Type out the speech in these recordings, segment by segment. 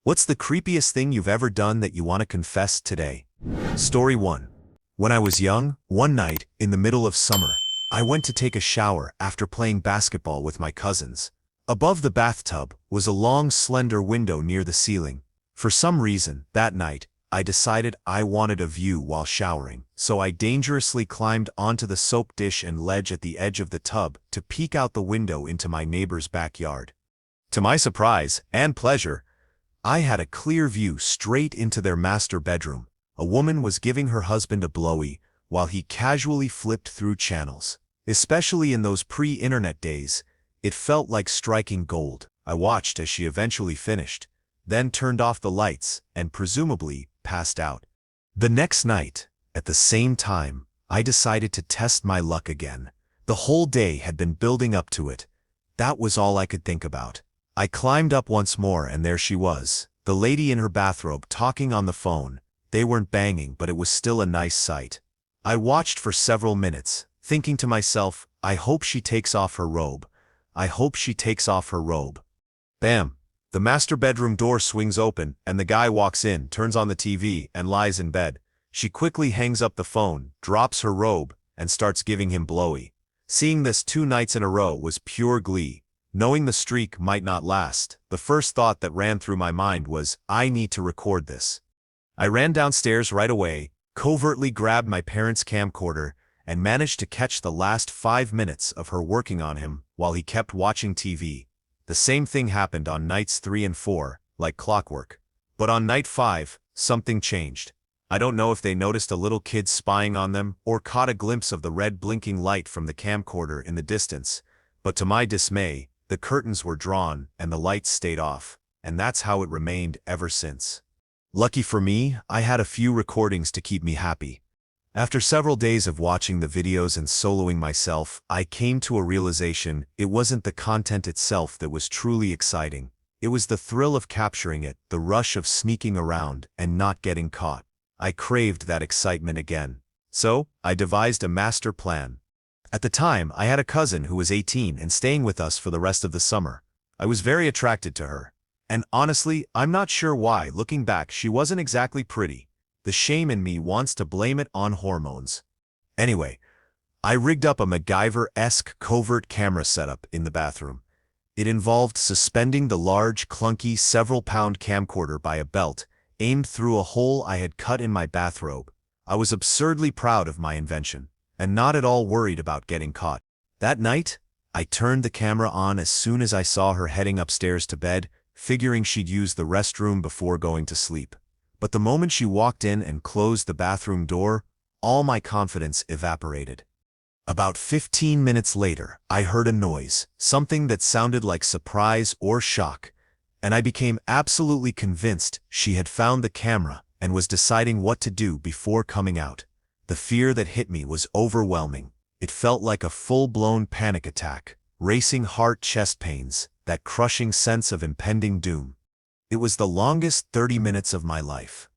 What's the creepiest thing you've ever done that you want to confess today? Story 1. When I was young, one night, in the middle of summer, I went to take a shower after playing basketball with my cousins. Above the bathtub was a long, slender window near the ceiling. For some reason, that night, I decided I wanted a view while showering, so I dangerously climbed onto the soap dish and ledge at the edge of the tub to peek out the window into my neighbor's backyard. To my surprise and pleasure, I had a clear view straight into their master bedroom. A woman was giving her husband a blowy while he casually flipped through channels. Especially in those pre-internet days, it felt like striking gold. I watched as she eventually finished, then turned off the lights and presumably passed out. The next night, at the same time, I decided to test my luck again. The whole day had been building up to it. That was all I could think about. I climbed up once more and there she was, the lady in her bathrobe talking on the phone. They weren't banging, but it was still a nice sight. I watched for several minutes, thinking to myself, I hope she takes off her robe. I hope she takes off her robe. Bam! The master bedroom door swings open and the guy walks in, turns on the TV, and lies in bed. She quickly hangs up the phone, drops her robe, and starts giving him blowy. Seeing this 2 nights in a row was pure glee. Knowing the streak might not last, the first thought that ran through my mind was, I need to record this. I ran downstairs right away, covertly grabbed my parents' camcorder, and managed to catch the last 5 minutes of her working on him while he kept watching TV. The same thing happened on nights 3 and 4, like clockwork. But on night 5, something changed. I don't know if they noticed a little kid spying on them or caught a glimpse of the red blinking light from the camcorder in the distance, but to my dismay, the curtains were drawn and the lights stayed off, and that's how it remained ever since. Lucky for me, I had a few recordings to keep me happy. After several days of watching the videos and soloing myself, I came to a realization it wasn't the content itself that was truly exciting. It was the thrill of capturing it, the rush of sneaking around and not getting caught. I craved that excitement again. So, I devised a master plan. At the time, I had a cousin who was 18 and staying with us for the rest of the summer. I was very attracted to her. And honestly, I'm not sure why. Looking back, she wasn't exactly pretty. The shame in me wants to blame it on hormones. Anyway, I rigged up a MacGyver-esque covert camera setup in the bathroom. It involved suspending the large, clunky, several-pound camcorder by a belt, aimed through a hole I had cut in my bathrobe. I was absurdly proud of my invention, and not at all worried about getting caught. That night, I turned the camera on as soon as I saw her heading upstairs to bed, figuring she'd use the restroom before going to sleep. But the moment she walked in and closed the bathroom door, all my confidence evaporated. About 15 minutes later, I heard a noise, something that sounded like surprise or shock, and I became absolutely convinced she had found the camera and was deciding what to do before coming out. The fear that hit me was overwhelming. It felt like a full-blown panic attack, racing heart, chest pains, that crushing sense of impending doom. It was the longest 30 minutes of my life.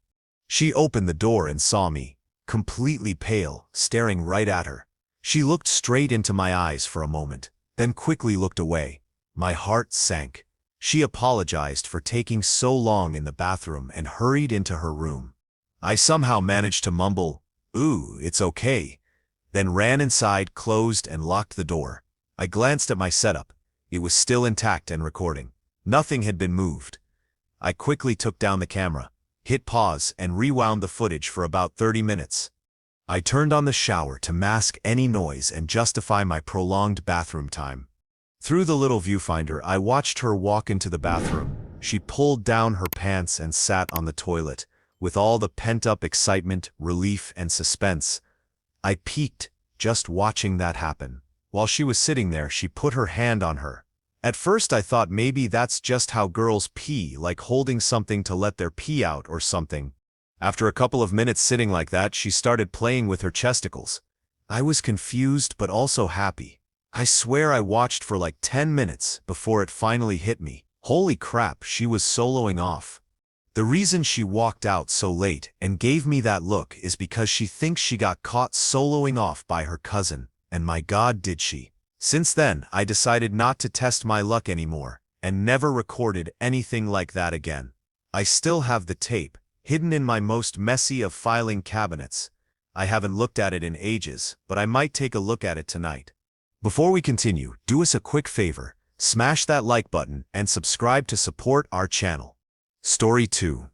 She opened the door and saw me, completely pale, staring right at her. She looked straight into my eyes for a moment, then quickly looked away. My heart sank. She apologized for taking so long in the bathroom and hurried into her room. I somehow managed to mumble, "Ooh, it's okay," then ran inside, closed and locked the door. I glanced at my setup. It was still intact and recording. Nothing had been moved. I quickly took down the camera, hit pause, and rewound the footage for about 30 minutes. I turned on the shower to mask any noise and justify my prolonged bathroom time. Through the little viewfinder, I watched her walk into the bathroom. She pulled down her pants and sat on the toilet, with all the pent-up excitement, relief, and suspense. I peeked, just watching that happen. While she was sitting there, she put her hand on her. At first I thought maybe that's just how girls pee, like holding something to let their pee out or something. After a couple of minutes sitting like that, she started playing with her chesticles. I was confused but also happy. I swear I watched for like 10 minutes before it finally hit me. Holy crap, she was soloing off. The reason she walked out so late and gave me that look is because she thinks she got caught soloing off by her cousin, and my God, did she. Since then, I decided not to test my luck anymore, and never recorded anything like that again. I still have the tape, hidden in my most messy of filing cabinets. I haven't looked at it in ages, but I might take a look at it tonight. Before we continue, do us a quick favor, smash that like button and subscribe to support our channel. Story 2.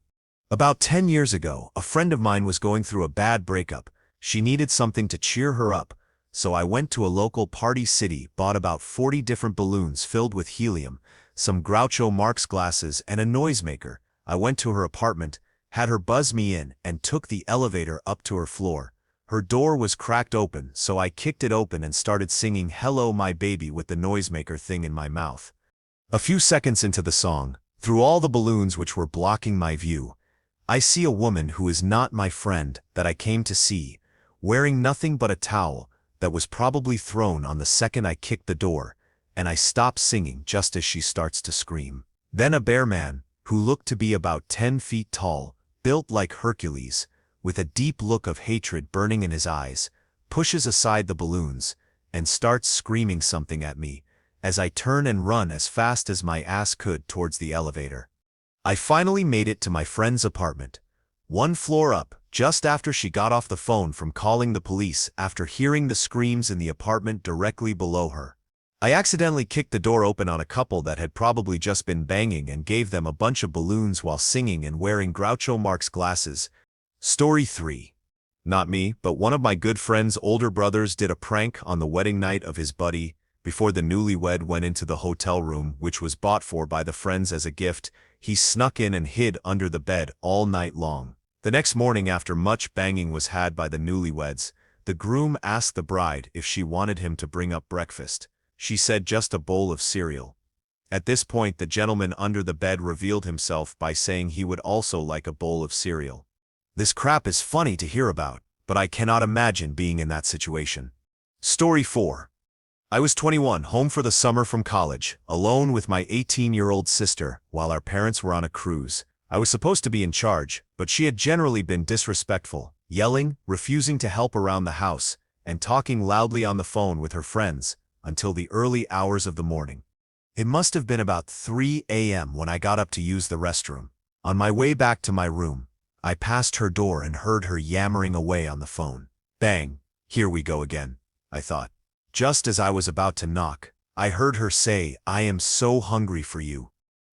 About 10 years ago, a friend of mine was going through a bad breakup. She needed something to cheer her up, so I went to a local party city, bought about 40 different balloons filled with helium, some Groucho Marx glasses, and a noisemaker. I went to her apartment, had her buzz me in, and took the elevator up to her floor. Her door was cracked open, so I kicked it open and started singing "Hello My Baby" with the noisemaker thing in my mouth. A few seconds into the song, through all the balloons which were blocking my view, I see a woman who is not my friend that I came to see, wearing nothing but a towel that was probably thrown on the second I kicked the door, and I stop singing just as she starts to scream. Then a bear man, who looked to be about 10 feet tall, built like Hercules, with a deep look of hatred burning in his eyes, pushes aside the balloons and starts screaming something at me as I turn and run as fast as my ass could towards the elevator. I finally made it to my friend's apartment, one floor up, just after she got off the phone from calling the police after hearing the screams in the apartment directly below her. I accidentally kicked the door open on a couple that had probably just been banging and gave them a bunch of balloons while singing and wearing Groucho Marx glasses. Story 3. Not me, but one of my good friend's older brothers did a prank on the wedding night of his buddy. Before the newlywed went into the hotel room, which was bought for by the friends as a gift, he snuck in and hid under the bed all night long. The next morning, after much banging was had by the newlyweds, the groom asked the bride if she wanted him to bring up breakfast. She said just a bowl of cereal. At this point, the gentleman under the bed revealed himself by saying he would also like a bowl of cereal. This crap is funny to hear about, but I cannot imagine being in that situation. Story 4. I was 21, home for the summer from college, alone with my 18-year-old sister while our parents were on a cruise. I was supposed to be in charge, but she had generally been disrespectful, yelling, refusing to help around the house, and talking loudly on the phone with her friends until the early hours of the morning. It must have been about 3 a.m. when I got up to use the restroom. On my way back to my room, I passed her door and heard her yammering away on the phone. Bang, here we go again, I thought. Just as I was about to knock, I heard her say, "I am so hungry for you."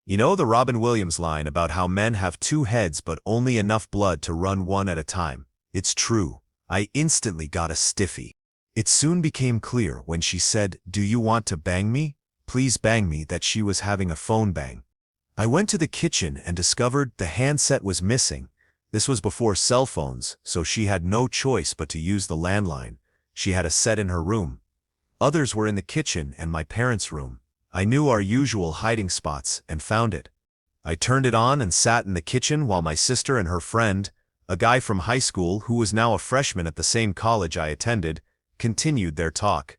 You know the Robin Williams line about how men have 2 heads but only enough blood to run one at a time? It's true. I instantly got a stiffy. It soon became clear when she said, "Do you want to bang me? Please bang me," that she was having a phone bang. I went to the kitchen and discovered the handset was missing. This was before cell phones, so she had no choice but to use the landline. She had a set in her room. Others were in the kitchen and my parents' room. I knew our usual hiding spots and found it. I turned it on and sat in the kitchen while my sister and her friend, a guy from high school who was now a freshman at the same college I attended, continued their talk.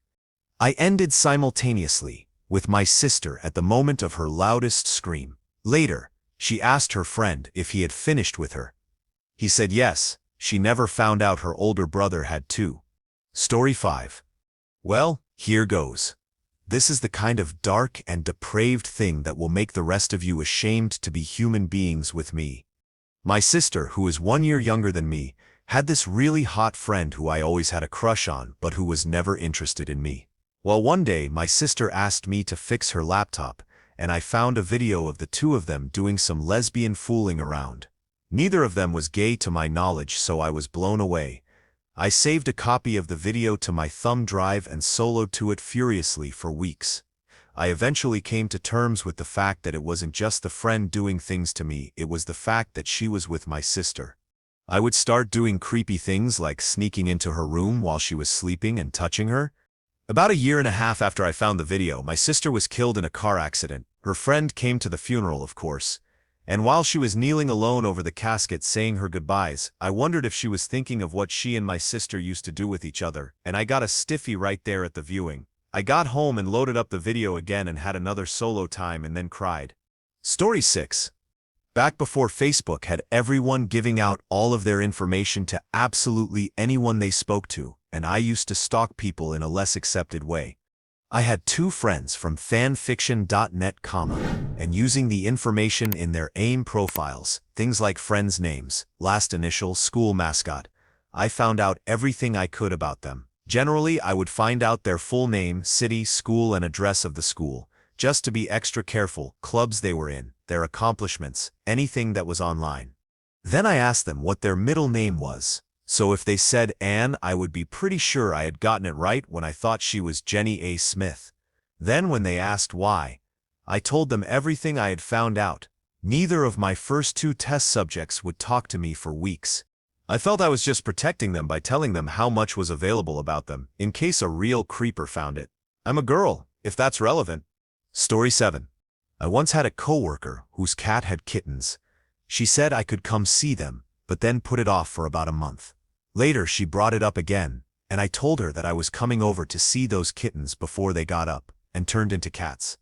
I ended simultaneously, with my sister at the moment of her loudest scream. Later, she asked her friend if he had finished with her. He said yes, she never found out her older brother had too. Story 5. Well, here goes. This is the kind of dark and depraved thing that will make the rest of you ashamed to be human beings with me. My sister, who is 1 year younger than me, had this really hot friend who I always had a crush on but who was never interested in me. Well, one day my sister asked me to fix her laptop, and I found a video of the two of them doing some lesbian fooling around. Neither of them was gay to my knowledge, so I was blown away. I saved a copy of the video to my thumb drive and soloed to it furiously for weeks. I eventually came to terms with the fact that it wasn't just the friend doing things to me, it was the fact that she was with my sister. I would start doing creepy things like sneaking into her room while she was sleeping and touching her. About 1.5 years after I found the video, my sister was killed in a car accident. Her friend came to the funeral, of course. And while she was kneeling alone over the casket saying her goodbyes, I wondered if she was thinking of what she and my sister used to do with each other, and I got a stiffy right there at the viewing. I got home and loaded up the video again and had another solo time and then cried. Story 6. Back before Facebook had everyone giving out all of their information to absolutely anyone they spoke to, and I used to stalk people in a less accepted way. I had two friends from fanfiction.net, and using the information in their AIM profiles, things like friends' names, last initial, school mascot, I found out everything I could about them. Generally, I would find out their full name, city, school, and address of the school, just to be extra careful, clubs they were in, their accomplishments, anything that was online. Then I asked them what their middle name was. So if they said Anne, I would be pretty sure I had gotten it right when I thought she was Jenny A. Smith. Then when they asked why, I told them everything I had found out. Neither of my first two test subjects would talk to me for weeks. I felt I was just protecting them by telling them how much was available about them, in case a real creeper found it. I'm a girl, if that's relevant. Story 7. I once had a coworker whose cat had kittens. She said I could come see them, but then put it off for about a month. Later, she brought it up again, and I told her that I was coming over to see those kittens before they got up and turned into cats.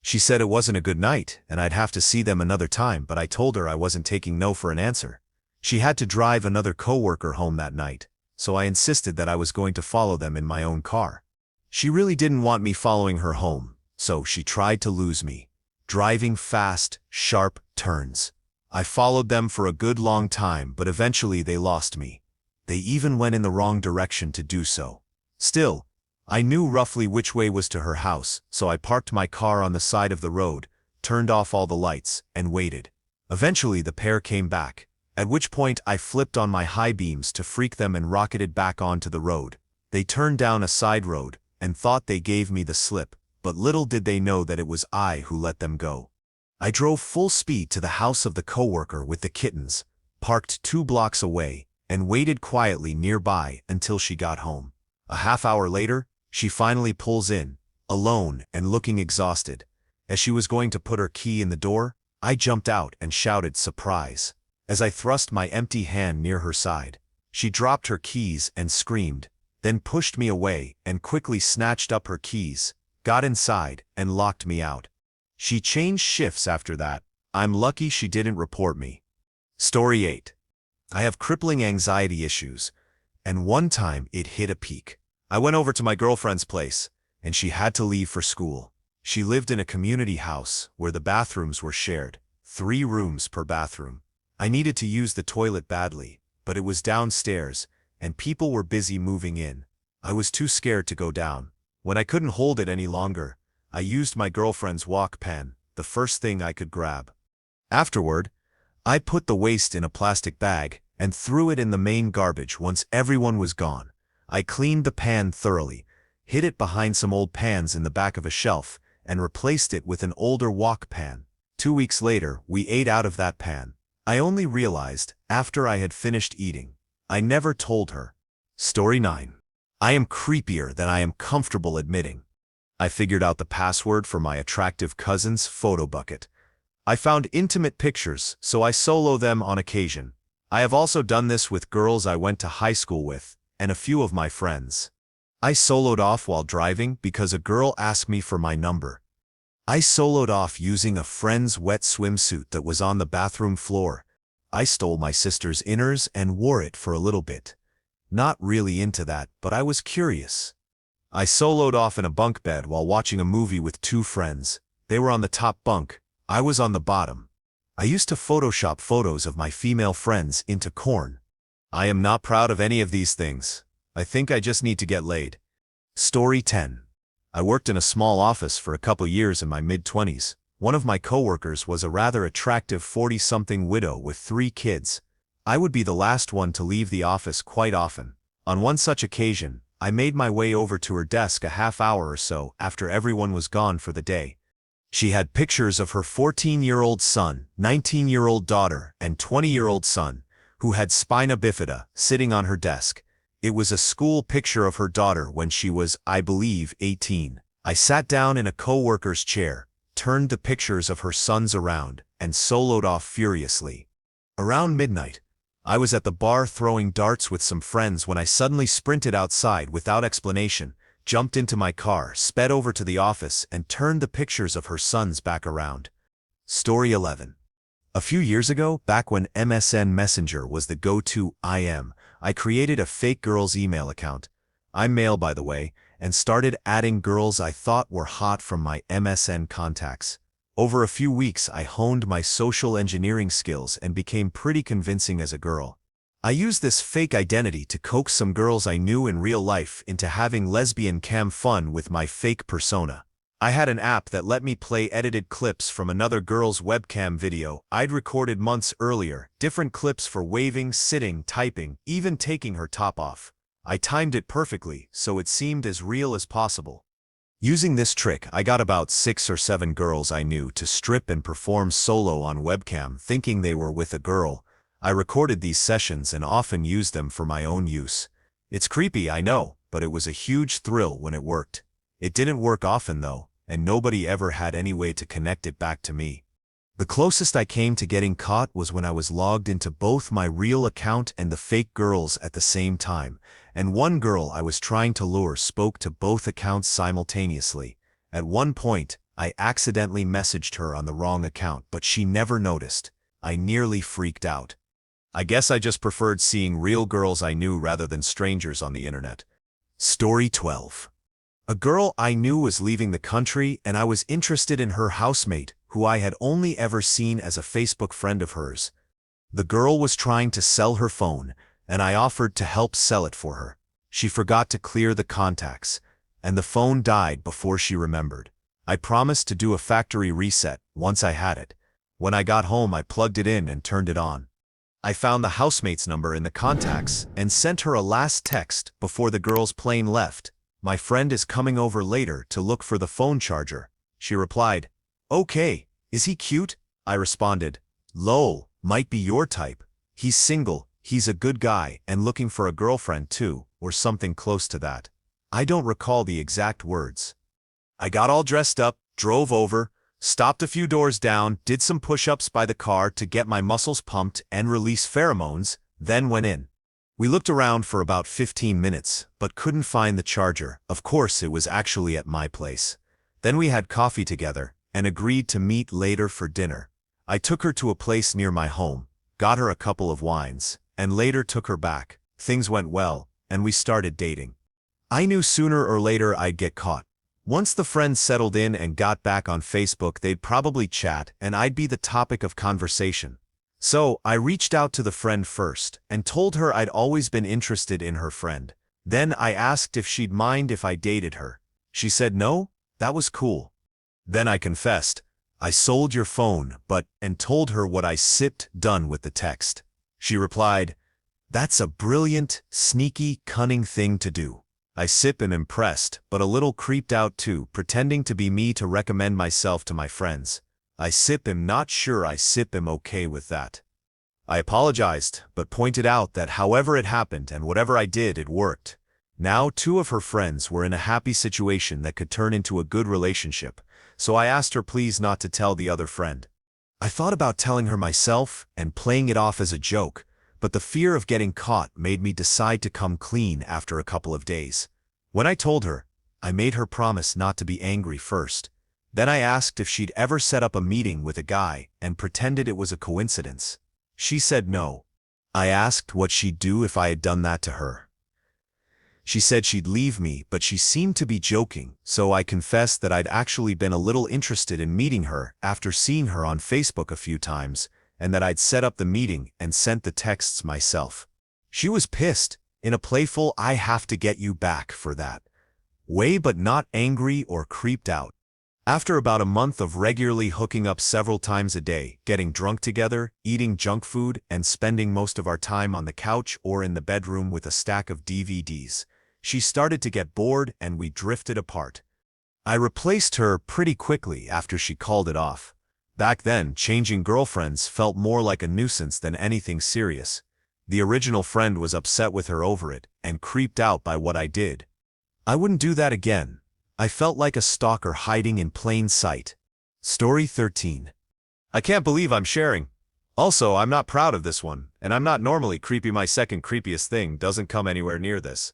She said it wasn't a good night, and I'd have to see them another time, but I told her I wasn't taking no for an answer. She had to drive another coworker home that night, so I insisted that I was going to follow them in my own car. She really didn't want me following her home, so she tried to lose me, driving fast, sharp turns. I followed them for a good long time, but eventually they lost me. They even went in the wrong direction to do so. Still, I knew roughly which way was to her house, so I parked my car on the side of the road, turned off all the lights, and waited. Eventually the pair came back, at which point I flipped on my high beams to freak them and rocketed back onto the road. They turned down a side road and thought they gave me the slip, but little did they know that it was I who let them go. I drove full speed to the house of the coworker with the kittens, parked 2 blocks away, and waited quietly nearby until she got home. A half hour later, she finally pulls in, alone and looking exhausted. As she was going to put her key in the door, I jumped out and shouted surprise. As I thrust my empty hand near her side, she dropped her keys and screamed, then pushed me away and quickly snatched up her keys, got inside, and locked me out. She changed shifts after that. I'm lucky she didn't report me. Story 8. I have crippling anxiety issues, and one time it hit a peak. I went over to my girlfriend's place, and she had to leave for school. She lived in a community house where the bathrooms were shared, 3 rooms per bathroom. I needed to use the toilet badly, but it was downstairs, and people were busy moving in. I was too scared to go down. When I couldn't hold it any longer, I used my girlfriend's walk pen, the first thing I could grab. Afterward, I put the waste in a plastic bag and threw it in the main garbage once everyone was gone. I cleaned the pan thoroughly, hid it behind some old pans in the back of a shelf, and replaced it with an older wok pan. 2 weeks later, we ate out of that pan. I only realized after I had finished eating. I never told her. Story 9. I am creepier than I am comfortable admitting. I figured out the password for my attractive cousin's photo bucket. I found intimate pictures, so I solo them on occasion. I have also done this with girls I went to high school with, and a few of my friends. I soloed off while driving because a girl asked me for my number. I soloed off using a friend's wet swimsuit that was on the bathroom floor. I stole my sister's inners and wore it for a little bit. Not really into that, but I was curious. I soloed off in a bunk bed while watching a movie with 2 friends. They were on the top bunk. I was on the bottom. I used to Photoshop photos of my female friends into corn. I am not proud of any of these things. I think I just need to get laid. Story 10. I worked in a small office for a couple years in my mid-20s. One of my coworkers was a rather attractive 40-something widow with 3 kids. I would be the last one to leave the office quite often. On one such occasion, I made my way over to her desk a half hour or so after everyone was gone for the day. She had pictures of her 14-year-old son, 19-year-old daughter, and 20-year-old son, who had spina bifida, sitting on her desk. It was a school picture of her daughter when she was, I believe, 18. I sat down in a coworker's chair, turned the pictures of her sons around, and soloed off furiously. Around midnight, I was at the bar throwing darts with some friends when I suddenly sprinted outside without explanation, jumped into my car, sped over to the office, and turned the pictures of her sons back around. Story 11. A few years ago, back when MSN Messenger was the go-to IM, I created a fake girl's email account. I'm male, by the way, and started adding girls I thought were hot from my MSN contacts. Over a few weeks, I honed my social engineering skills and became pretty convincing as a girl. I used this fake identity to coax some girls I knew in real life into having lesbian cam fun with my fake persona. I had an app that let me play edited clips from another girl's webcam video I'd recorded months earlier, different clips for waving, sitting, typing, even taking her top off. I timed it perfectly, so it seemed as real as possible. Using this trick, I got about 6 or 7 girls I knew to strip and perform solo on webcam, thinking they were with a girl. I recorded these sessions and often used them for my own use. It's creepy, I know, but it was a huge thrill when it worked. It didn't work often though, and nobody ever had any way to connect it back to me. The closest I came to getting caught was when I was logged into both my real account and the fake girls at the same time, and one girl I was trying to lure spoke to both accounts simultaneously. At one point, I accidentally messaged her on the wrong account, but she never noticed. I nearly freaked out. I guess I just preferred seeing real girls I knew rather than strangers on the internet. Story 12. A girl I knew was leaving the country, and I was interested in her housemate, who I had only ever seen as a Facebook friend of hers. The girl was trying to sell her phone, and I offered to help sell it for her. She forgot to clear the contacts, and the phone died before she remembered. I promised to do a factory reset once I had it. When I got home, I plugged it in and turned it on. I found the housemate's number in the contacts and sent her a last text before the girl's plane left. My friend is coming over later to look for the phone charger. She replied, "Okay, is he cute?" I responded, "Lol, might be your type. He's single, he's a good guy and looking for a girlfriend too, or something close to that." I don't recall the exact words. I got all dressed up, drove over, stopped a few doors down, did some push-ups by the car to get my muscles pumped and release pheromones, then went in. We looked around for about 15 minutes, but couldn't find the charger. Of course, it was actually at my place. Then we had coffee together and agreed to meet later for dinner. I took her to a place near my home, got her a couple of wines, and later took her back. Things went well, and we started dating. I knew sooner or later I'd get caught. Once the friends settled in and got back on Facebook, they'd probably chat, and I'd be the topic of conversation. So, I reached out to the friend first, and told her I'd always been interested in her friend. Then I asked if she'd mind if I dated her. She said no, that was cool. Then I confessed, "I sold your phone, and told her what I sipped done with the text." She replied, "That's a brilliant, sneaky, cunning thing to do." I sip am impressed, but a little creeped out too, pretending to be me to recommend myself to my friends. I sip am not sure I sip am okay with that. I apologized, but pointed out that however it happened and whatever I did, it worked. Now 2 of her friends were in a happy situation that could turn into a good relationship, so I asked her please not to tell the other friend. I thought about telling her myself and playing it off as a joke, but the fear of getting caught made me decide to come clean after a couple of days. When I told her, I made her promise not to be angry first. Then I asked if she'd ever set up a meeting with a guy and pretended it was a coincidence. She said no. I asked what she'd do if I had done that to her. She said she'd leave me, but she seemed to be joking, so I confessed that I'd actually been a little interested in meeting her after seeing her on Facebook a few times, and that I'd set up the meeting and sent the texts myself. She was pissed, in a playful "I have to get you back for that" way, but not angry or creeped out. After about a month of regularly hooking up several times a day, getting drunk together, eating junk food, and spending most of our time on the couch or in the bedroom with a stack of DVDs, she started to get bored and we drifted apart. I replaced her pretty quickly after she called it off. Back then, changing girlfriends felt more like a nuisance than anything serious. The original friend was upset with her over it and creeped out by what I did. I wouldn't do that again. I felt like a stalker hiding in plain sight. Story 13. I can't believe I'm sharing. Also, I'm not proud of this one, and I'm not normally creepy. My second creepiest thing doesn't come anywhere near this.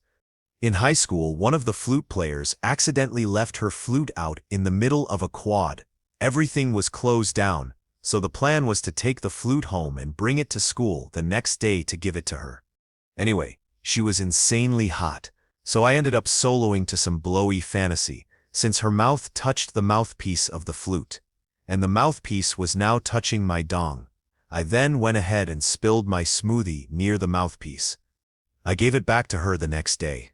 In high school, one of the flute players accidentally left her flute out in the middle of a quad. Everything was closed down, so the plan was to take the flute home and bring it to school the next day to give it to her. Anyway, she was insanely hot, So I ended up soloing to some blowy fantasy, since her mouth touched the mouthpiece of the flute, and the mouthpiece was now touching my dong. I then went ahead and spilled my smoothie near the mouthpiece. I gave it back to her the next day.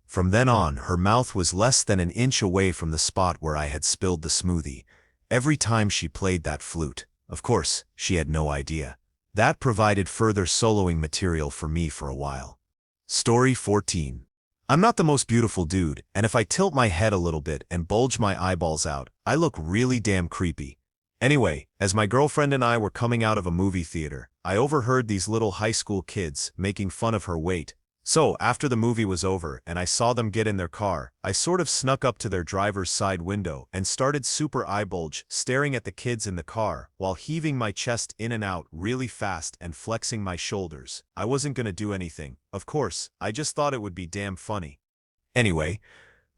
From then on, her mouth was less than an inch away from the spot where I had spilled the smoothie, every time she played that flute. Of course, she had no idea. That provided further soloing material for me for a while. Story 14. I'm not the most beautiful dude, and if I tilt my head a little bit and bulge my eyeballs out, I look really damn creepy. Anyway, as my girlfriend and I were coming out of a movie theater, I overheard these little high school kids making fun of her weight. So, after the movie was over and I saw them get in their car, I sort of snuck up to their driver's side window and started super eye bulge staring at the kids in the car while heaving my chest in and out really fast and flexing my shoulders. I wasn't gonna do anything, of course, I just thought it would be damn funny. Anyway,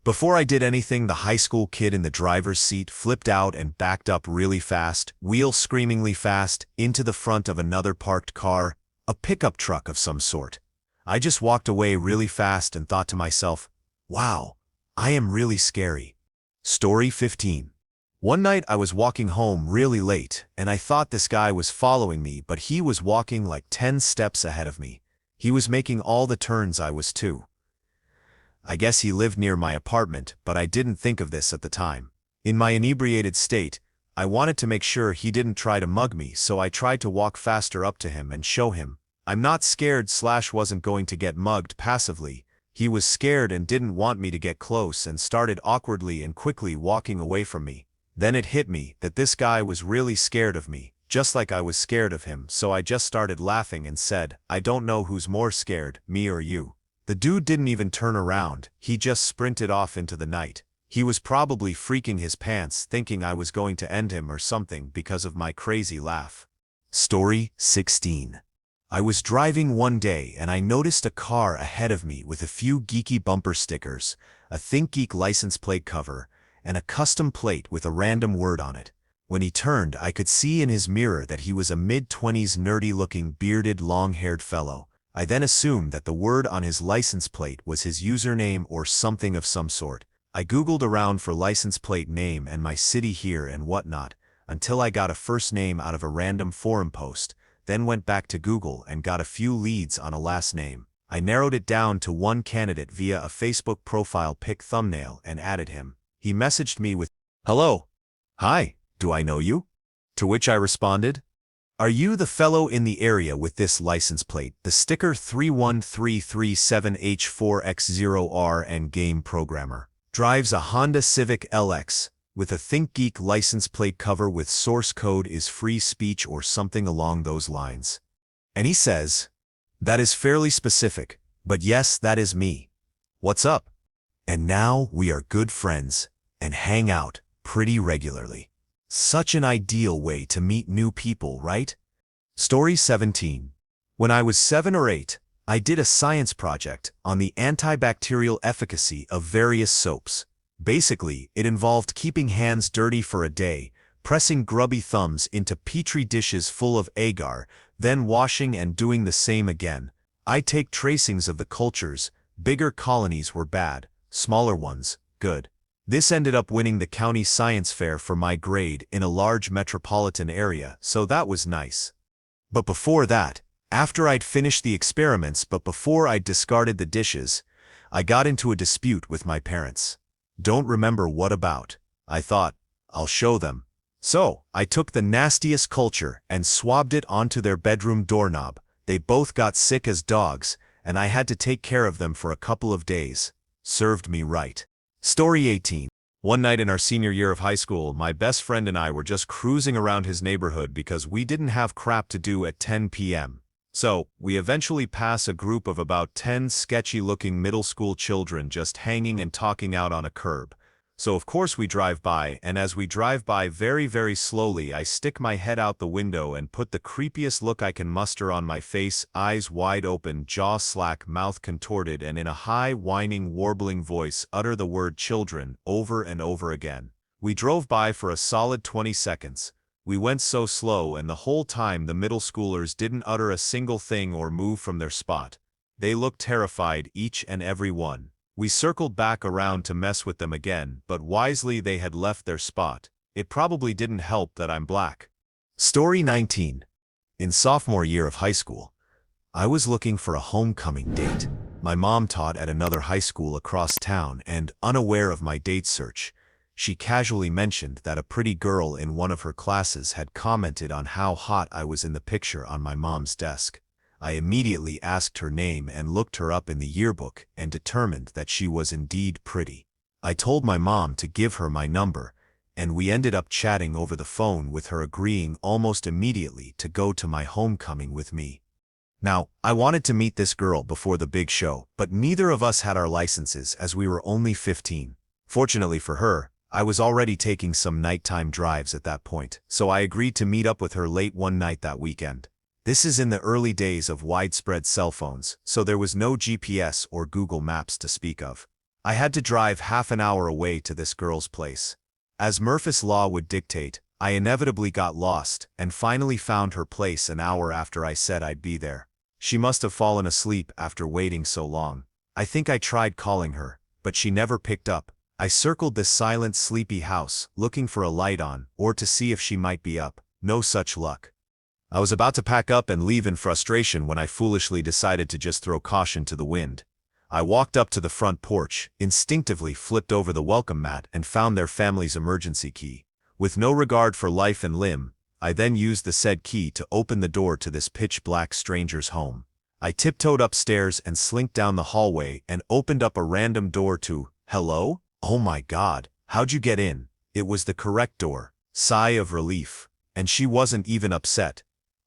before I did anything, the high school kid in the driver's seat flipped out and backed up really fast, wheel screamingly fast, into the front of another parked car, a pickup truck of some sort. I just walked away really fast and thought to myself, wow, I am really scary. Story 15. One night I was walking home really late, and I thought this guy was following me, but he was walking like 10 steps ahead of me. He was making all the turns I was too. I guess he lived near my apartment, but I didn't think of this at the time. In my inebriated state, I wanted to make sure he didn't try to mug me, so I tried to walk faster up to him and show him I'm not scared / wasn't going to get mugged passively. He was scared and didn't want me to get close and started awkwardly and quickly walking away from me. Then it hit me that this guy was really scared of me, just like I was scared of him, so I just started laughing and said, I don't know who's more scared, me or you. The dude didn't even turn around, he just sprinted off into the night. He was probably freaking his pants thinking I was going to end him or something because of my crazy laugh. Story 16. I was driving one day and I noticed a car ahead of me with a few geeky bumper stickers, a ThinkGeek license plate cover, and a custom plate with a random word on it. When he turned, I could see in his mirror that he was a mid-20s nerdy-looking bearded long-haired fellow. I then assumed that the word on his license plate was his username or something of some sort. I googled around for license plate name and my city here and whatnot, until I got a first name out of a random forum post, then went back to Google and got a few leads on a last name. I narrowed it down to one candidate via a Facebook profile pic thumbnail and added him. He messaged me with, "Hello. Hi, do I know you?" To which I responded, "Are you the fellow in the area with this license plate, the sticker 31337H4X0R and game programmer? Drives a Honda Civic LX. With a ThinkGeek license plate cover with source code is free speech or something along those lines." And he says, "That is fairly specific, but yes, that is me. What's up?" And now we are good friends and hang out pretty regularly. Such an ideal way to meet new people, right? Story 17. When I was 7 or 8, I did a science project on the antibacterial efficacy of various soaps. Basically, it involved keeping hands dirty for a day, pressing grubby thumbs into petri dishes full of agar, then washing and doing the same again. I take tracings of the cultures. Bigger colonies were bad, smaller ones, good. This ended up winning the county science fair for my grade in a large metropolitan area, so that was nice. But before that, after I'd finished the experiments but before I'd discarded the dishes, I got into a dispute with my parents. Don't remember what about. I thought, I'll show them. So, I took the nastiest culture and swabbed it onto their bedroom doorknob. They both got sick as dogs, and I had to take care of them for a couple of days. Served me right. Story 18. One night in our senior year of high school, my best friend and I were just cruising around his neighborhood because we didn't have crap to do at 10 p.m. So, we eventually pass a group of about 10 sketchy-looking middle school children just hanging and talking out on a curb. So of course we drive by, and as we drive by very, very slowly, I stick my head out the window and put the creepiest look I can muster on my face, eyes wide open, jaw slack, mouth contorted, and in a high, whining, warbling voice utter the word children over and over again. We drove by for a solid 20 seconds. We went so slow, and the whole time the middle schoolers didn't utter a single thing or move from their spot. They looked terrified, each and every one. We circled back around to mess with them again, but wisely they had left their spot. It probably didn't help that I'm black. Story 19. In sophomore year of high school, I was looking for a homecoming date. My mom taught at another high school across town, and unaware of my date search, she casually mentioned that a pretty girl in one of her classes had commented on how hot I was in the picture on my mom's desk. I immediately asked her name and looked her up in the yearbook and determined that she was indeed pretty. I told my mom to give her my number, and we ended up chatting over the phone with her agreeing almost immediately to go to my homecoming with me. Now, I wanted to meet this girl before the big show, but neither of us had our licenses as we were only 15. Fortunately for her, I was already taking some nighttime drives at that point, so I agreed to meet up with her late one night that weekend. This is in the early days of widespread cell phones, so there was no GPS or Google Maps to speak of. I had to drive half an hour away to this girl's place. As Murphy's Law would dictate, I inevitably got lost and finally found her place an hour after I said I'd be there. She must have fallen asleep after waiting so long. I think I tried calling her, but she never picked up. I circled this silent, sleepy house, looking for a light on, or to see if she might be up. No such luck. I was about to pack up and leave in frustration when I foolishly decided to just throw caution to the wind. I walked up to the front porch, instinctively flipped over the welcome mat and found their family's emergency key. With no regard for life and limb, I then used the said key to open the door to this pitch-black stranger's home. I tiptoed upstairs and slinked down the hallway and opened up a random door to, "Hello? Oh my God, how'd you get in?" It was the correct door. Sigh of relief. And she wasn't even upset.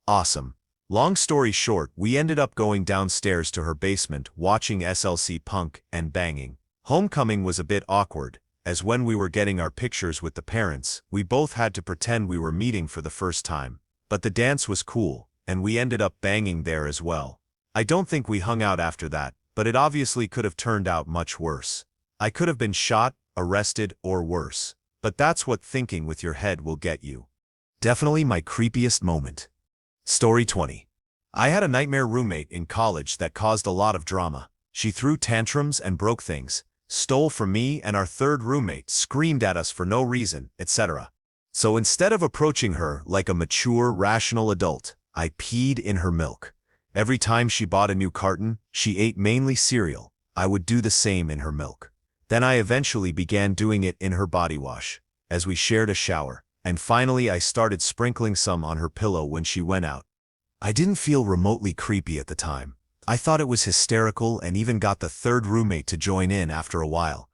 Awesome. Long story short, we ended up going downstairs to her basement, watching SLC Punk and banging. Homecoming was a bit awkward, as when we were getting our pictures with the parents, we both had to pretend we were meeting for the first time. But the dance was cool, and we ended up banging there as well. I don't think we hung out after that, but it obviously could have turned out much worse. I could have been shot, arrested, or worse. But that's what thinking with your head will get you. Definitely my creepiest moment. Story 20. I had a nightmare roommate in college that caused a lot of drama. She threw tantrums and broke things, stole from me and our third roommate, screamed at us for no reason, etc. So instead of approaching her like a mature, rational adult, I peed in her milk. Every time she bought a new carton, she ate mainly cereal. I would do the same in her milk. Then I eventually began doing it in her body wash, as we shared a shower, and finally I started sprinkling some on her pillow when she went out. I didn't feel remotely creepy at the time. I thought it was hysterical and even got the third roommate to join in after a while.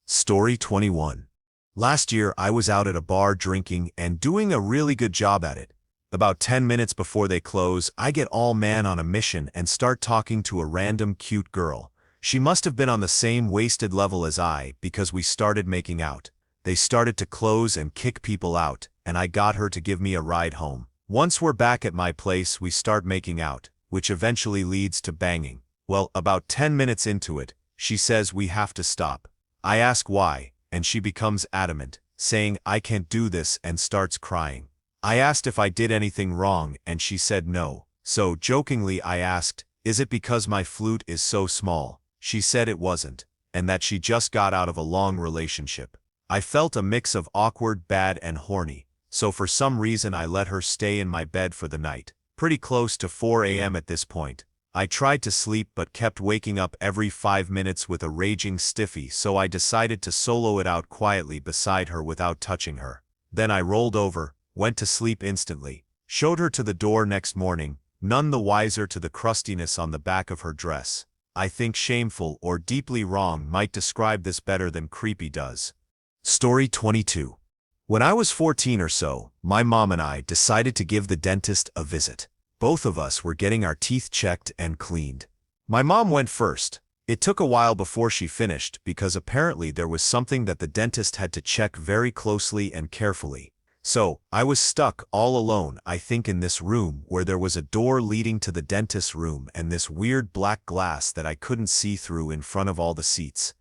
Story 21. Last year I was out at a bar drinking and doing a really good job at it. About 10 minutes before they close, I get all man on a mission and start talking to a random cute girl. She must have been on the same wasted level as I because we started making out. They started to close and kick people out, and I got her to give me a ride home. Once we're back at my place, we start making out, which eventually leads to banging. Well, about 10 minutes into it, she says we have to stop. I ask why, and she becomes adamant, saying I can't do this and starts crying. I asked if I did anything wrong and she said no. So jokingly I asked, is it because my flute is so small? She said it wasn't, and that she just got out of a long relationship. I felt a mix of awkward, bad, and horny, so for some reason I let her stay in my bed for the night. Pretty close to 4 a.m. at this point. I tried to sleep but kept waking up every 5 minutes with a raging stiffy, so I decided to solo it out quietly beside her without touching her. Then I rolled over, went to sleep instantly, showed her to the door next morning, none the wiser to the crustiness on the back of her dress. I think shameful or deeply wrong might describe this better than creepy does. Story 22. When I was 14 or so, my mom and I decided to give the dentist a visit. Both of us were getting our teeth checked and cleaned. My mom went first. It took a while before she finished because apparently there was something that the dentist had to check very closely and carefully. So, I was stuck all alone, I think, in this room where there was a door leading to the dentist's room and this weird black glass that I couldn't see through in front of all the seats.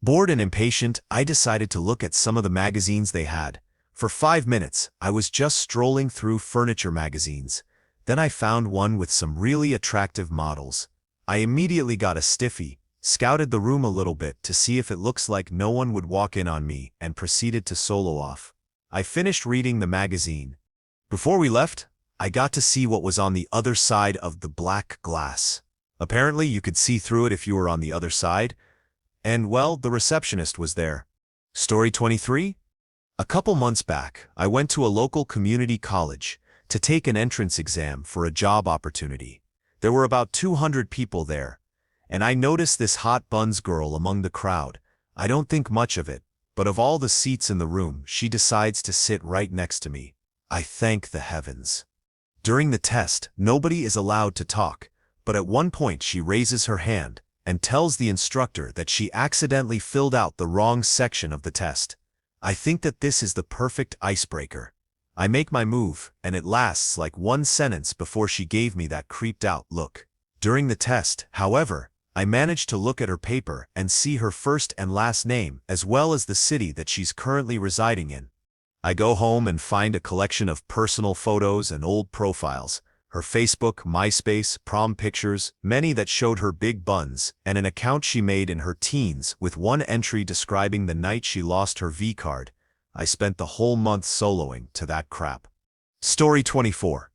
Bored and impatient, I decided to look at some of the magazines they had. For 5 minutes, I was just strolling through furniture magazines. Then I found one with some really attractive models. I immediately got a stiffy, scouted the room a little bit to see if it looks like no one would walk in on me, and proceeded to solo off. I finished reading the magazine. Before we left, I got to see what was on the other side of the black glass. Apparently, you could see through it if you were on the other side, and well, the receptionist was there. Story 23? A couple months back, I went to a local community college to take an entrance exam for a job opportunity. There were about 200 people there, and I noticed this hot buns girl among the crowd. I don't think much of it, but of all the seats in the room, she decides to sit right next to me. I thank the heavens. During the test, nobody is allowed to talk, but at one point she raises her hand and tells the instructor that she accidentally filled out the wrong section of the test. I think that this is the perfect icebreaker. I make my move, and it lasts like one sentence before she gave me that creeped out look. During the test, however, I managed to look at her paper and see her first and last name as well as the city that she's currently residing in. I go home and find a collection of personal photos and old profiles, her Facebook, MySpace, prom pictures, many that showed her big buns, and an account she made in her teens with one entry describing the night she lost her V-card. I spent the whole month soloing to that crap. Story 24.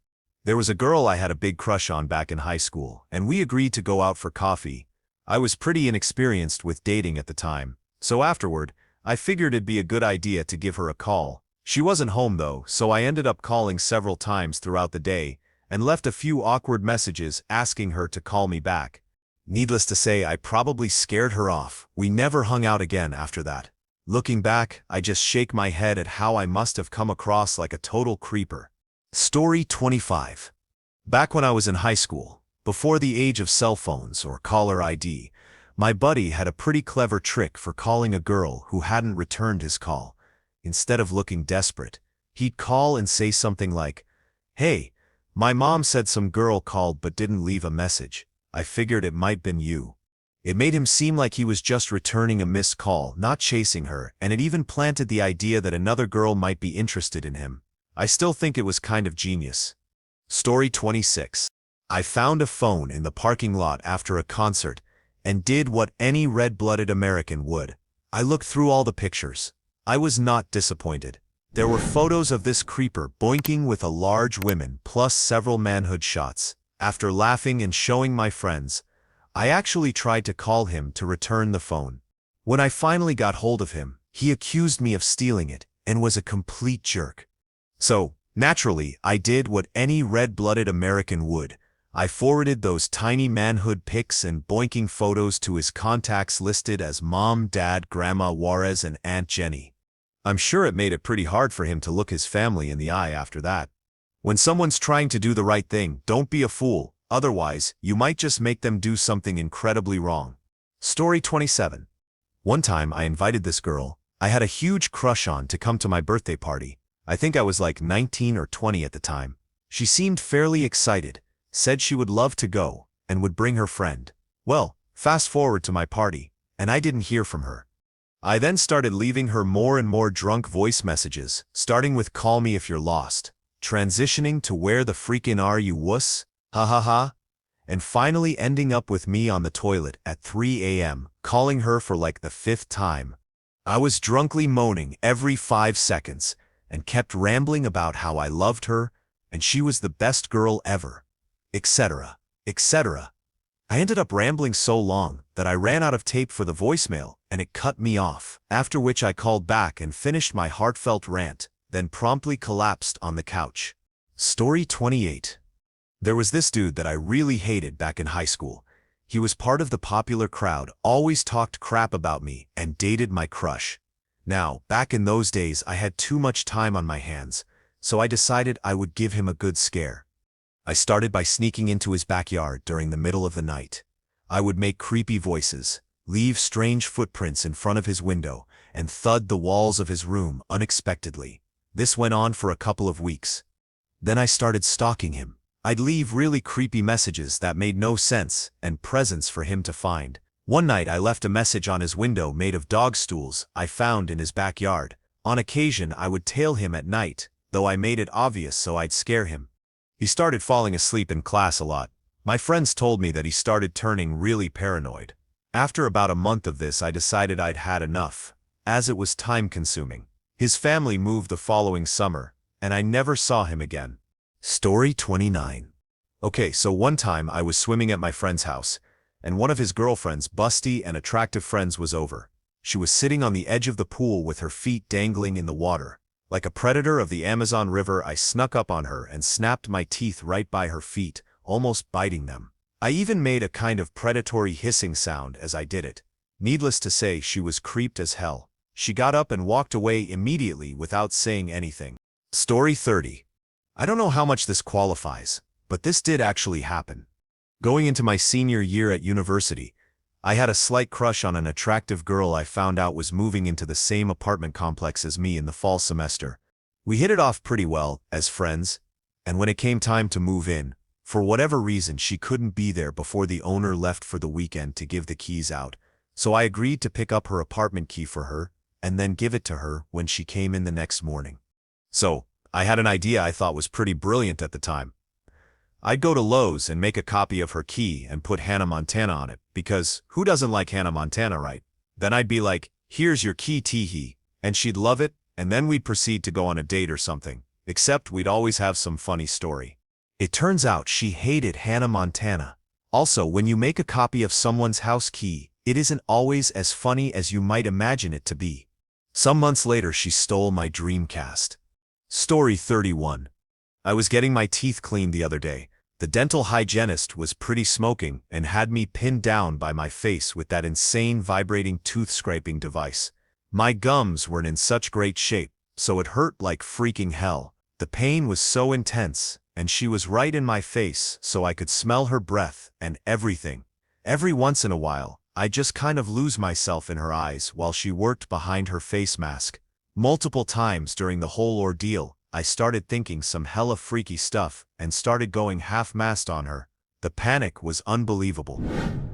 There was a girl I had a big crush on back in high school, and we agreed to go out for coffee. I was pretty inexperienced with dating at the time, so afterward, I figured it'd be a good idea to give her a call. She wasn't home though, so I ended up calling several times throughout the day and left a few awkward messages asking her to call me back. Needless to say, I probably scared her off. We never hung out again after that. Looking back, I just shake my head at how I must have come across like a total creeper. Story 25. Back when I was in high school, before the age of cell phones or caller ID, my buddy had a pretty clever trick for calling a girl who hadn't returned his call. Instead of looking desperate, he'd call and say something like, "Hey, my mom said some girl called but didn't leave a message. I figured it might been you." It made him seem like he was just returning a missed call, not chasing her, and it even planted the idea that another girl might be interested in him. I still think it was kind of genius. Story 26. I found a phone in the parking lot after a concert and did what any red-blooded American would. I looked through all the pictures. I was not disappointed. There were photos of this creeper boinking with a large woman plus several manhood shots. After laughing and showing my friends, I actually tried to call him to return the phone. When I finally got hold of him, he accused me of stealing it and was a complete jerk. So, naturally, I did what any red-blooded American would. I forwarded those tiny manhood pics and boinking photos to his contacts listed as Mom, Dad, Grandma Juarez, and Aunt Jenny. I'm sure it made it pretty hard for him to look his family in the eye after that. When someone's trying to do the right thing, don't be a fool. Otherwise, you might just make them do something incredibly wrong. Story 27. One time I invited this girl I had a huge crush on to come to my birthday party. I think I was like 19 or 20 at the time. She seemed fairly excited, said she would love to go, and would bring her friend. Well, fast forward to my party, and I didn't hear from her. I then started leaving her more and more drunk voice messages, starting with "call me if you're lost," transitioning to "where the freaking are you wuss? Ha ha ha," and finally ending up with me on the toilet at 3 a.m., calling her for like the 5th time. I was drunkly moaning every 5 seconds and kept rambling about how I loved her and she was the best girl ever, etc., etc. I ended up rambling so long that I ran out of tape for the voicemail and it cut me off, after which I called back and finished my heartfelt rant, then promptly collapsed on the couch. Story 28. There was this dude that I really hated back in high school. He was part of the popular crowd, always talked crap about me, and dated my crush. Now, back in those days I had too much time on my hands, so I decided I would give him a good scare. I started by sneaking into his backyard during the middle of the night. I would make creepy voices, leave strange footprints in front of his window, and thud the walls of his room unexpectedly. This went on for a couple of weeks. Then I started stalking him. I'd leave really creepy messages that made no sense and presents for him to find. One night I left a message on his window made of dog stools I found in his backyard. On occasion I would tail him at night, though I made it obvious so I'd scare him. He started falling asleep in class a lot. My friends told me that he started turning really paranoid. After about a month of this, I decided I'd had enough, as it was time-consuming. His family moved the following summer, and I never saw him again. Story 29. Okay, so one time I was swimming at my friend's house, and one of his girlfriend's busty and attractive friends was over. She was sitting on the edge of the pool with her feet dangling in the water. Like a predator of the Amazon River, I snuck up on her and snapped my teeth right by her feet, almost biting them. I even made a kind of predatory hissing sound as I did it. Needless to say, she was creeped as hell. She got up and walked away immediately without saying anything. Story 30. I don't know how much this qualifies, but this did actually happen. Going into my senior year at university, I had a slight crush on an attractive girl I found out was moving into the same apartment complex as me in the fall semester. We hit it off pretty well as friends, and when it came time to move in, for whatever reason she couldn't be there before the owner left for the weekend to give the keys out, so I agreed to pick up her apartment key for her and then give it to her when she came in the next morning. So, I had an idea I thought was pretty brilliant at the time. I'd go to Lowe's and make a copy of her key and put Hannah Montana on it, because who doesn't like Hannah Montana, right? Then I'd be like, "Here's your key, teehee," and she'd love it, and then we'd proceed to go on a date or something, except we'd always have some funny story. It turns out she hated Hannah Montana. Also, when you make a copy of someone's house key, it isn't always as funny as you might imagine it to be. Some months later, she stole my Dreamcast. Story 31. I was getting my teeth cleaned the other day. The dental hygienist was pretty smoking and had me pinned down by my face with that insane vibrating tooth scraping device. My gums weren't in such great shape, so it hurt like freaking hell. The pain was so intense, and she was right in my face, so I could smell her breath and everything. Every once in a while, I just kind of lose myself in her eyes while she worked behind her face mask. Multiple times during the whole ordeal, I started thinking some hella freaky stuff and started going half-mast on her. The panic was unbelievable.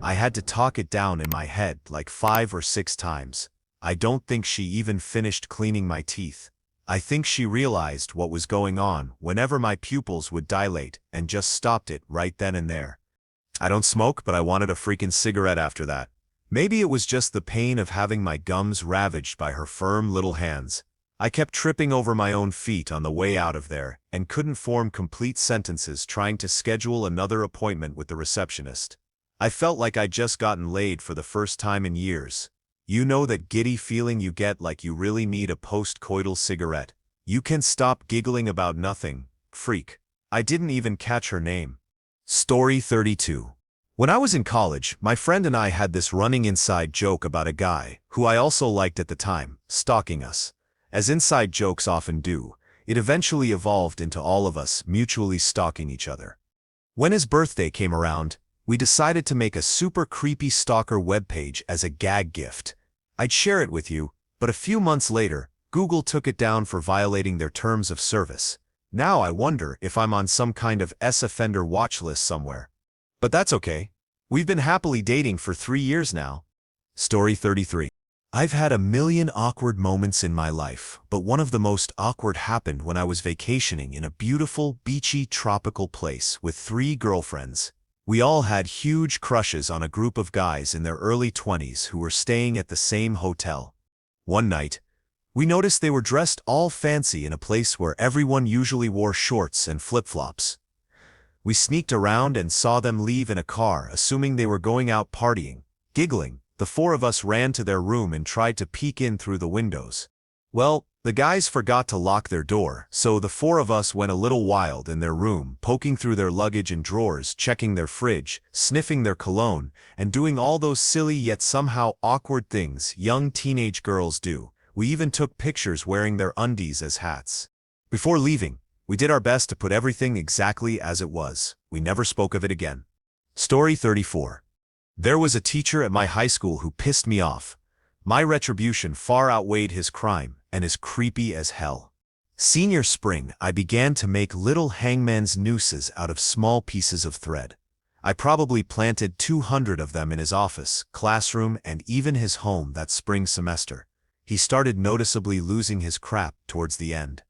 I had to talk it down in my head like 5 or 6 times. I don't think she even finished cleaning my teeth. I think she realized what was going on whenever my pupils would dilate and just stopped it right then and there. I don't smoke, but I wanted a freaking cigarette after that. Maybe it was just the pain of having my gums ravaged by her firm little hands. I kept tripping over my own feet on the way out of there and couldn't form complete sentences trying to schedule another appointment with the receptionist. I felt like I'd just gotten laid for the first time in years. You know that giddy feeling you get like you really need a post-coital cigarette. You can stop giggling about nothing, freak. I didn't even catch her name. Story 32. When I was in college, my friend and I had this running inside joke about a guy, who I also liked at the time, stalking us. As inside jokes often do, it eventually evolved into all of us mutually stalking each other. When his birthday came around, we decided to make a super creepy stalker webpage as a gag gift. I'd share it with you, but a few months later, Google took it down for violating their terms of service. Now I wonder if I'm on some kind of S-offender watch list somewhere. But that's okay. We've been happily dating for 3 years now. Story 33. I've had a million awkward moments in my life, but one of the most awkward happened when I was vacationing in a beautiful, beachy, tropical place with 3 girlfriends. We all had huge crushes on a group of guys in their early 20s who were staying at the same hotel. One night, we noticed they were dressed all fancy in a place where everyone usually wore shorts and flip-flops. We sneaked around and saw them leave in a car, assuming they were going out partying. Giggling, the 4 of us ran to their room and tried to peek in through the windows. Well, the guys forgot to lock their door, so the 4 of us went a little wild in their room, poking through their luggage and drawers, checking their fridge, sniffing their cologne, and doing all those silly yet somehow awkward things young teenage girls do. We even took pictures wearing their undies as hats. Before leaving, we did our best to put everything exactly as it was. We never spoke of it again. Story 34. There was a teacher at my high school who pissed me off. My retribution far outweighed his crime and is creepy as hell. Senior spring, I began to make little hangman's nooses out of small pieces of thread. I probably planted 200 of them in his office, classroom, and even his home that spring semester. He started noticeably losing his crap towards the end.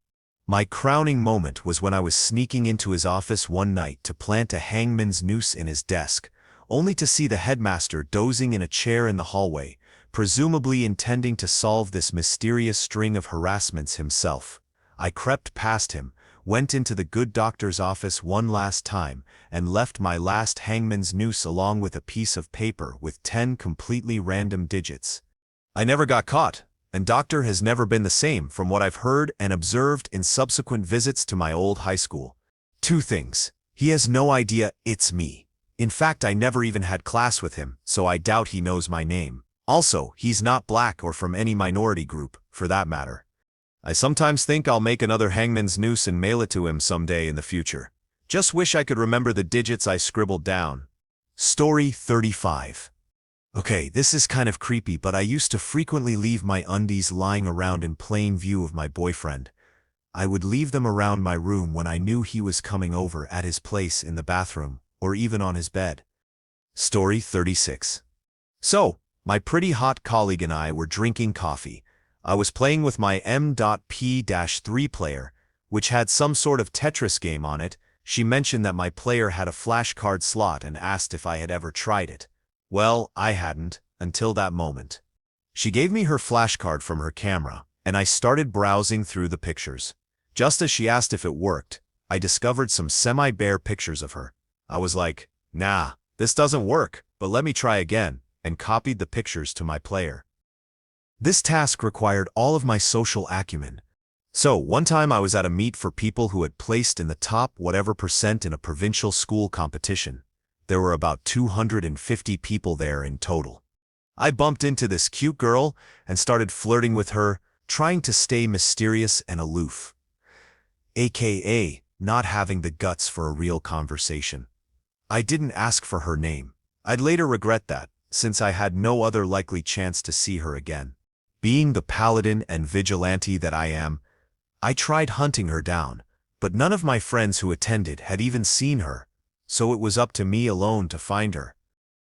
My crowning moment was when I was sneaking into his office one night to plant a hangman's noose in his desk, only to see the headmaster dozing in a chair in the hallway, presumably intending to solve this mysterious string of harassments himself. I crept past him, went into the good doctor's office one last time, and left my last hangman's noose along with a piece of paper with 10 completely random digits. I never got caught, and Doctor has never been the same from what I've heard and observed in subsequent visits to my old high school. 2 things. He has no idea it's me. In fact, I never even had class with him, so I doubt he knows my name. Also, he's not black or from any minority group, for that matter. I sometimes think I'll make another hangman's noose and mail it to him someday in the future. Just wish I could remember the digits I scribbled down. Story 35. Okay, this is kind of creepy, but I used to frequently leave my undies lying around in plain view of my boyfriend. I would leave them around my room when I knew he was coming over at his place in the bathroom, or even on his bed. Story 36. So, my pretty hot colleague and I were drinking coffee. I was playing with my M.P-3 player, which had some sort of Tetris game on it. She mentioned that my player had a flashcard slot and asked if I had ever tried it. Well, I hadn't, until that moment. She gave me her flashcard from her camera, and I started browsing through the pictures. Just as she asked if it worked, I discovered some semi-bare pictures of her. I was like, nah, this doesn't work, but let me try again, and copied the pictures to my player. This task required all of my social acumen. So, one time I was at a meet for people who had placed in the top whatever % in a provincial school competition. There were about 250 people there in total. I bumped into this cute girl and started flirting with her, trying to stay mysterious and aloof. AKA, not having the guts for a real conversation. I didn't ask for her name. I'd later regret that, since I had no other likely chance to see her again. Being the paladin and vigilante that I am, I tried hunting her down, but none of my friends who attended had even seen her, so it was up to me alone to find her.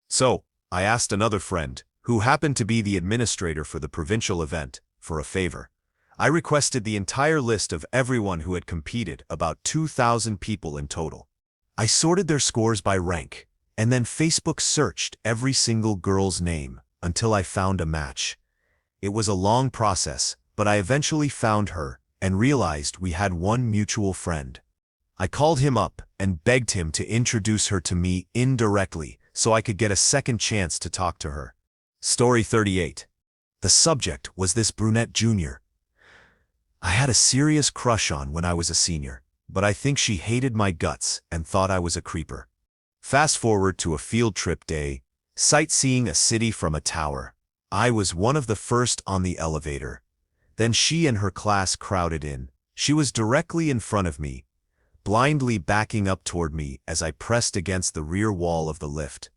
So, I asked another friend, who happened to be the administrator for the provincial event, for a favor. I requested the entire list of everyone who had competed, about 2,000 people in total. I sorted their scores by rank, and then Facebook searched every single girl's name until I found a match. It was a long process, but I eventually found her and realized we had one mutual friend. I called him up and begged him to introduce her to me indirectly so I could get a second chance to talk to her. Story 38. The subject was this brunette junior. I had a serious crush on when I was a senior, but I think she hated my guts and thought I was a creeper. Fast forward to a field trip day, sightseeing a city from a tower. I was one of the first on the elevator. Then she and her class crowded in. She was directly in front of me, blindly backing up toward me as I pressed against the rear wall of the lift.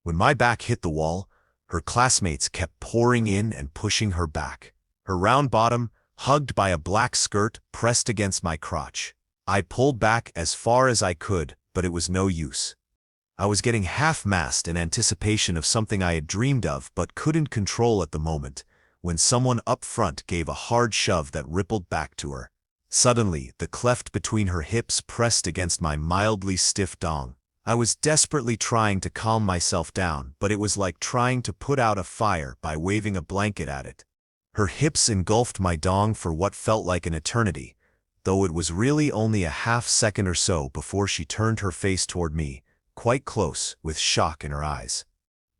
When my back hit the wall, her classmates kept pouring in and pushing her back. Her round bottom, hugged by a black skirt, pressed against my crotch. I pulled back as far as I could, but it was no use. I was getting half-mast in anticipation of something I had dreamed of but couldn't control at the moment, when someone up front gave a hard shove that rippled back to her. Suddenly, the cleft between her hips pressed against my mildly stiff dong. I was desperately trying to calm myself down, but it was like trying to put out a fire by waving a blanket at it. Her hips engulfed my dong for what felt like an eternity, though it was really only a half-second or so before she turned her face toward me, quite close, with shock in her eyes.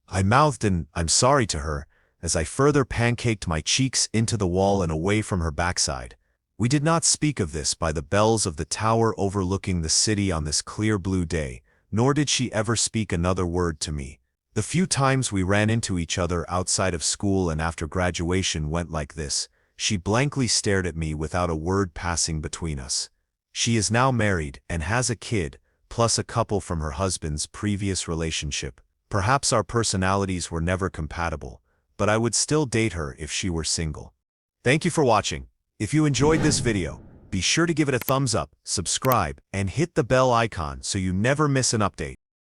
I mouthed an "I'm sorry" to her, as I further pancaked my cheeks into the wall and away from her backside. We did not speak of this by the bells of the tower overlooking the city on this clear blue day, nor did she ever speak another word to me. The few times we ran into each other outside of school and after graduation went like this. She blankly stared at me without a word passing between us. She is now married and has a kid, plus a couple from her husband's previous relationship. Perhaps our personalities were never compatible, but I would still date her if she were single. Thank you for watching. If you enjoyed this video, be sure to give it a thumbs up, subscribe, and hit the bell icon so you never miss an update.